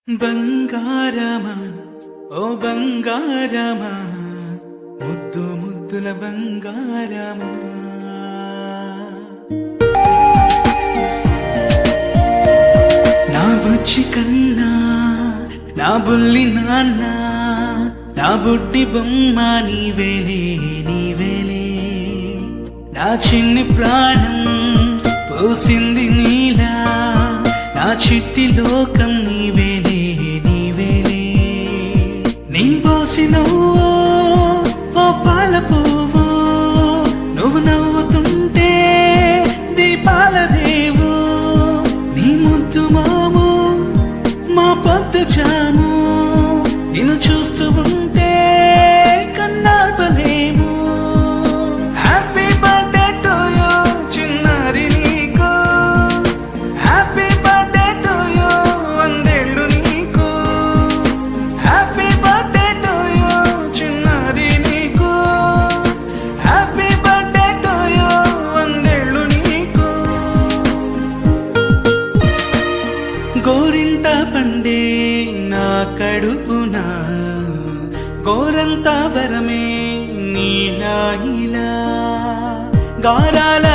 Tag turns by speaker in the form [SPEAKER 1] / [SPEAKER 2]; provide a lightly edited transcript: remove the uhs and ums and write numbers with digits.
[SPEAKER 1] బంగారమా ఓ బంగారమా ముద్దు ముద్దుల బంగారమా నా బుజ్జి కన్నా నా బుల్లి నాన్న నా బుడ్డి బొమ్మ నీవేలే నీవేలే నా చిన్ని ప్రాణం పోసింది నీలా నా చిట్టి లోకం నీవేలే నీవేలే నీ పోసినవో ఓ పాల పువ్వు నువ్వు నవ్వుతుంటే దీపాల రేవు నీ ముద్దు మాము మా పొద్దు జాము నిన్ను చూస్తూ ఉంటే కన్నార్పలేము హ్యాపీ బర్త్డే టు యూ చిన్నారి నీకు హ్యాపీ బర్త్డే టు యూ వందేళ్ళు నీకు హ్యాపీ బర్త్డే టు యూ చిన్నారి నీకు హ్యాపీ బర్త్డే టు యూ వందేళ్ళు నీకు గోరింట పండే నా కడుపున గోరంత వరమే నీలా ఇలా గారాల